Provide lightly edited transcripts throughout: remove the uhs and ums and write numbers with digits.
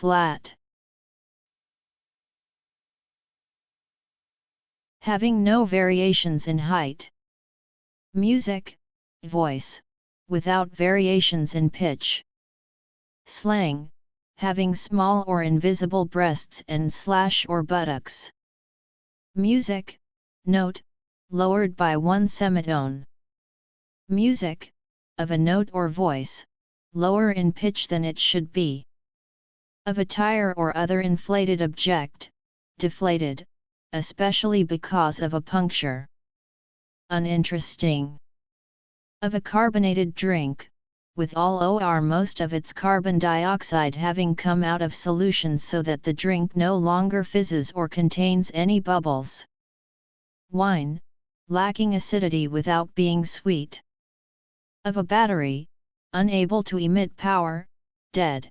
flat. Having no variations in height. Music, voice, without variations in pitch. Slang, having small or invisible breasts and / or buttocks. Music, note, lowered by one semitone. Music, of a note or voice, lower in pitch than it should be. Of a tire or other inflated object, deflated, especially because of a puncture. Uninteresting. Of a carbonated drink, with all or most of its carbon dioxide having come out of solution so that the drink no longer fizzes or contains any bubbles. Wine, lacking acidity without being sweet. Of a battery, unable to emit power, dead.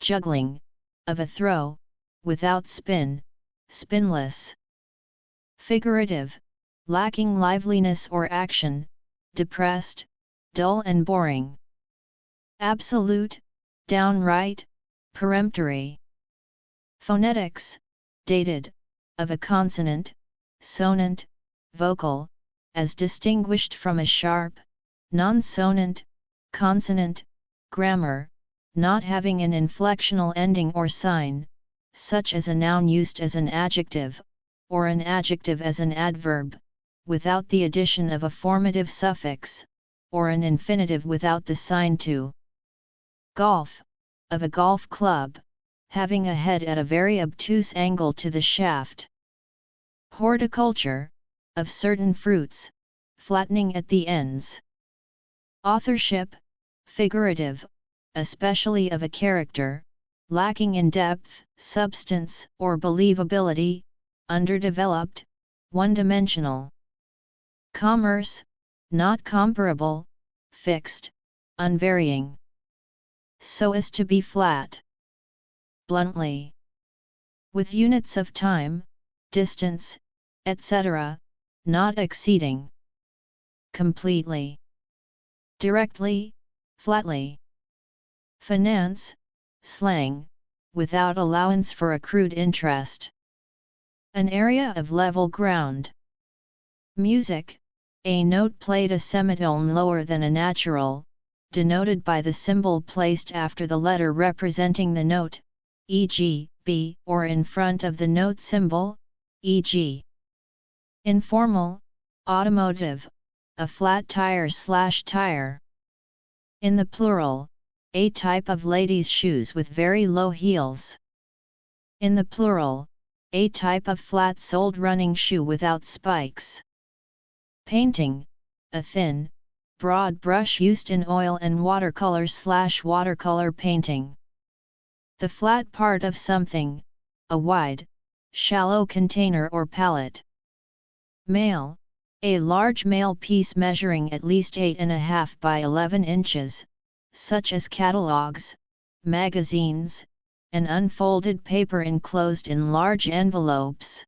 Juggling, of a throw, without spin, spinless. Figurative, lacking liveliness or action, depressed, dull and boring. Absolute, downright, peremptory. Phonetics, dated, of a consonant, sonant, vocal, as distinguished from a sharp, non-sonant, consonant. Grammar, not having an inflectional ending or sign, such as a noun used as an adjective, or an adjective as an adverb, without the addition of a formative suffix, or an infinitive without the sign to. Golf, of a golf club, having a head at a very obtuse angle to the shaft. Horticulture, of certain fruits, flattening at the ends. Authorship, figurative, especially of a character, lacking in depth, substance, or believability, underdeveloped, one-dimensional. Commerce, not comparable, fixed, unvarying. So as to be flat. Bluntly. With units of time, distance, etc., not exceeding. Completely. Directly, flatly. Finance, slang, without allowance for accrued interest. An area of level ground. Music, a note played a semitone lower than a natural, denoted by the symbol placed after the letter representing the note, e.g., B, or in front of the note symbol, e.g. Informal, automotive, a flat tire / tire. In the plural, a type of ladies' shoes with very low heels. In the plural, a type of flat-soled running shoe without spikes. Painting, a thin, broad brush used in oil and watercolor / watercolor painting. The flat part of something, a wide, shallow container or pallet. Mail, a large mail piece measuring at least 8.5 by 11 inches, such as catalogs, magazines, and unfolded paper enclosed in large envelopes.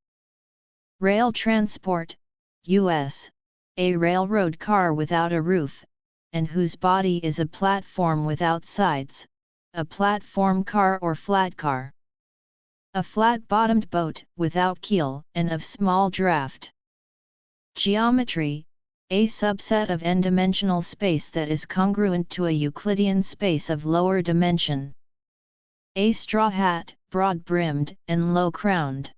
Rail transport, U.S., a railroad car without a roof, and whose body is a platform without sides, a platform car or flat car. A flat-bottomed boat without keel and of small draft. Geometry, a subset of n-dimensional space that is congruent to a Euclidean space of lower dimension. A straw hat, broad-brimmed and low-crowned.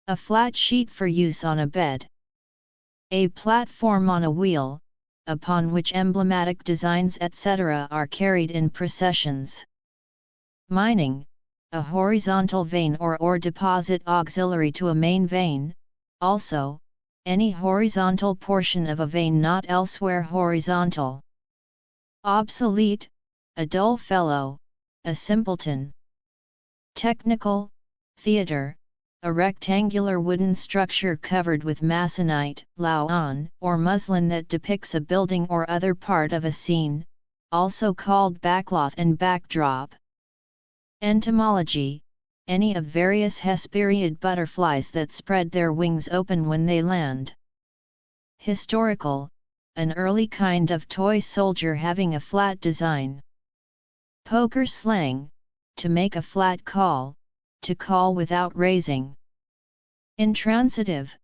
A flat sheet for use on a bed. A platform on a wheel, upon which emblematic designs etc. are carried in processions. Mining, a horizontal vein or ore deposit auxiliary to a main vein, also, any horizontal portion of a vein not elsewhere horizontal. Obsolete, a dull fellow, a simpleton. Technical, theatre, a rectangular wooden structure covered with masonite, laon, or muslin that depicts a building or other part of a scene, also called backcloth and backdrop. Entomology, any of various Hesperiid butterflies that spread their wings open when they land. Historical, an early kind of toy soldier having a flat design. Poker slang, to make a flat call, to call without raising. Intransitive,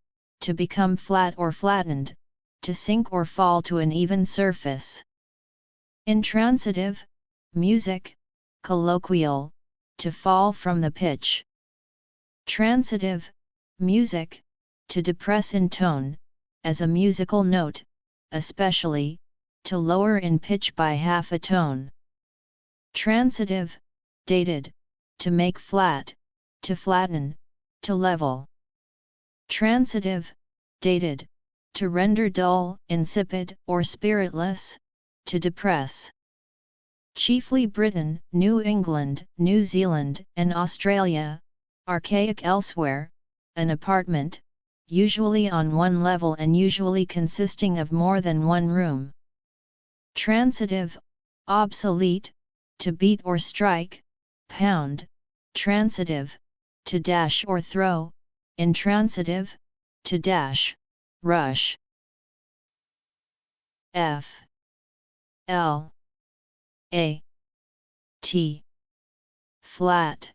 to become flat or flattened, to sink or fall to an even surface. Intransitive, music, colloquial, to fall from the pitch. Transitive, music, to depress in tone, as a musical note, especially, to lower in pitch by half a tone. Transitive, dated, to make flat, to flatten, to level. Transitive, dated, to render dull, insipid, or spiritless, to depress. Chiefly Britain, New England, New Zealand, and Australia, archaic elsewhere, an apartment, usually on one level and usually consisting of more than one room. Transitive, obsolete, to beat or strike, pound, transitive, to dash or throw, intransitive, to dash, rush. F L A T flat.